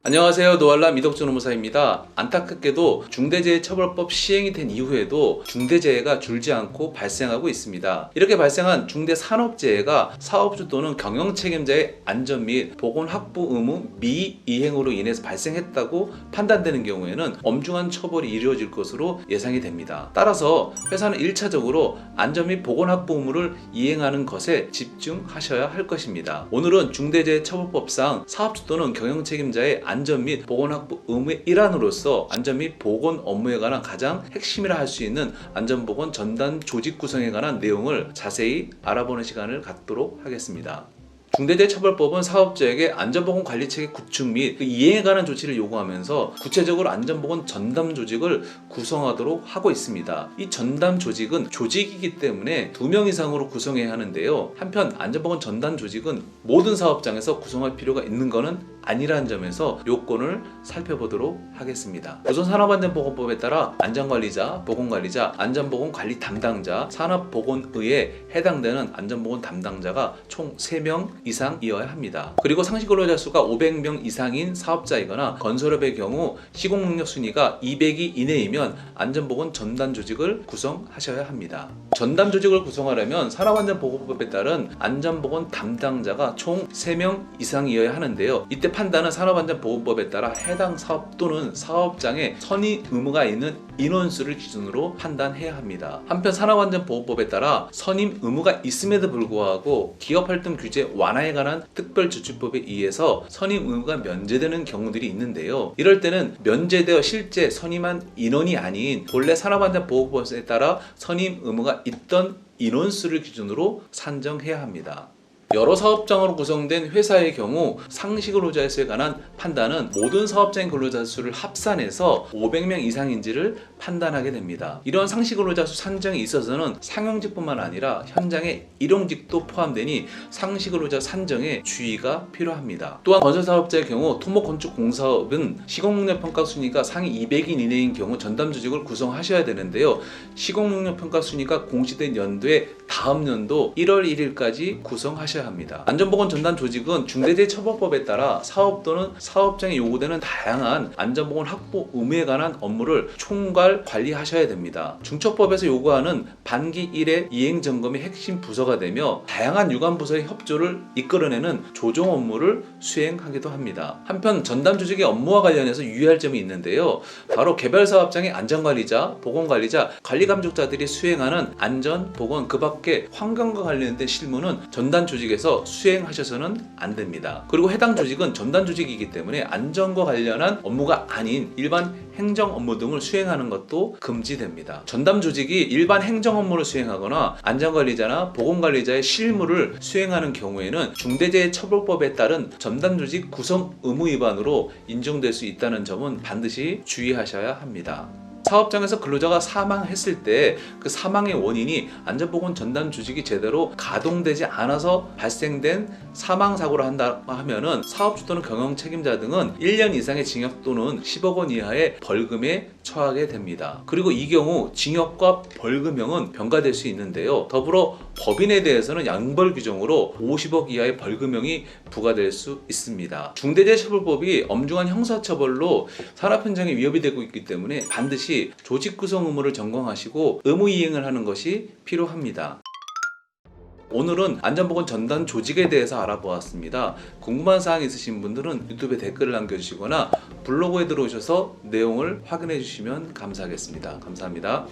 안녕하세요. 노알람 이덕준 노무사입니다. 안타깝게도 중대재해처벌법 시행이 된 이후에도 중대재해가 줄지 않고 발생하고 있습니다. 이렇게 발생한 중대산업재해가 사업주 또는 경영책임자의 안전 및 보건 확보 의무 미이행으로 인해서 발생했다고 판단되는 경우에는 엄중한 처벌이 이루어질 것으로 예상이 됩니다. 따라서 회사는 1차적으로 안전 및 보건 확보 의무를 이행하는 것에 집중하셔야 할 것입니다. 오늘은 중대재해처벌법상 사업주 또는 경영책임자의 안전 및 보건 확보 의무의 일환으로서 안전 및 보건 업무에 관한 가장 핵심이라 할 수 있는 안전보건 전담 조직 구성에 관한 내용을 자세히 알아보는 시간을 갖도록 하겠습니다. 중대재해처벌법은 사업자에게 안전보건 관리체계 구축 및 이행에 관한 조치를 요구하면서 구체적으로 안전보건 전담 조직을 구성하도록 하고 있습니다. 이 전담 조직은 조직이기 때문에 2명 이상으로 구성해야 하는데요. 한편 안전보건 전담 조직은 모든 사업장에서 구성할 필요가 있는 것은 아니라는 점에서 요건을 살펴보도록 하겠습니다. 조선산업안전보건법에 따라 안전관리자, 보건관리자, 안전보건관리 담당자, 산업보건의에 해당되는 안전보건 담당자가 총 3명 이상이어야 합니다. 그리고 상시근로자 수가 500명 이상인 사업자이거나 건설업의 경우 시공능력 순위가 200이 이내이면 안전보건 전담 조직을 구성하셔야 합니다. 전담 조직을 구성하려면 산업안전보건법에 따른 안전보건 담당자가 총 3명 이상이어야 하는데요. 이때 판단은 산업안전보건법에 따라 해당 사업 또는 사업장에 선임 의무가 있는 인원수를 기준으로 판단해야 합니다. 한편 산업안전보건법에 따라 선임 의무가 있음에도 불구하고 기업활동 규제 완화에 관한 특별조치법에 의해서 선임 의무가 면제되는 경우들이 있는데요. 이럴 때는 면제되어 실제 선임한 인원이 아닌 본래 산업안전보건법에 따라 선임 의무가 있던 인원수를 기준으로 산정해야 합니다. 여러 사업장으로 구성된 회사의 경우 상시 근로자 수에 관한 판단은 모든 사업장의 근로자 수를 합산해서 500명 이상인지를 판단하게 됩니다. 이런 상시 근로자 수 산정에 있어서는 상용직뿐만 아니라 현장의 일용직도 포함되니 상시 근로자 산정에 주의가 필요합니다. 또한 건설사업자의 경우 토목건축공사업은 시공능력 평가 순위가 상위 200인 이내인 경우 전담 조직을 구성하셔야 되는데요. 시공능력 평가 순위가 공시된 연도에 다음 연도 1월 1일까지 구성하셔야 합니다. 안전보건 전담 조직은 중대재해처벌법에 따라 사업 또는 사업장에 요구되는 다양한 안전보건 확보 의무에 관한 업무를 총괄 관리하셔야 됩니다. 중처법에서 요구하는 반기 1회 이행 점검의 핵심 부서가 되며 다양한 유관 부서의 협조를 이끌어내는 조정 업무를 수행하기도 합니다. 한편 전담 조직의 업무와 관련해서 유의할 점이 있는데요. 바로 개별 사업장의 안전관리자, 보건관리자, 관리감독자들이 수행하는 안전, 보건 그 밖에 환경과 관련된 실무는 전담 조직에서 수행하셔서는 안 됩니다. 그리고 해당 조직은 전담 조직이기 때문에 안전과 관련한 업무가 아닌 일반 행정 업무 등을 수행하는 것도 금지됩니다. 전담 조직이 일반 행정 업무를 수행하거나 안전관리자나 보건관리자의 실무를 수행하는 경우에는 중대재해처벌법에 따른 전담 조직 구성 의무 위반으로 인정될 수 있다는 점은 반드시 주의하셔야 합니다. 사업장에서 근로자가 사망했을 때 그 사망의 원인이 안전보건 전담 조직이 제대로 가동되지 않아서 발생된 사망사고를 한다 하면은 사업주 또는 경영 책임자 등은 1년 이상의 징역 또는 10억 원 이하의 벌금에 처하게 됩니다. 그리고 이 경우 징역과 벌금형은 병가될 수 있는데요. 더불어 법인에 대해서는 양벌 규정으로 50억 이하의 벌금형이 부과될 수 있습니다. 중대재해처벌법이 엄중한 형사처벌로 산업현장에 위협이 되고 있기 때문에 반드시 조직 구성 의무를 점검하시고 의무 이행을 하는 것이 필요합니다. 오늘은 안전보건 전담 조직에 대해서 알아보았습니다. 궁금한 사항 있으신 분들은 유튜브에 댓글을 남겨주시거나 블로그에 들어오셔서 내용을 확인해 주시면 감사하겠습니다. 감사합니다.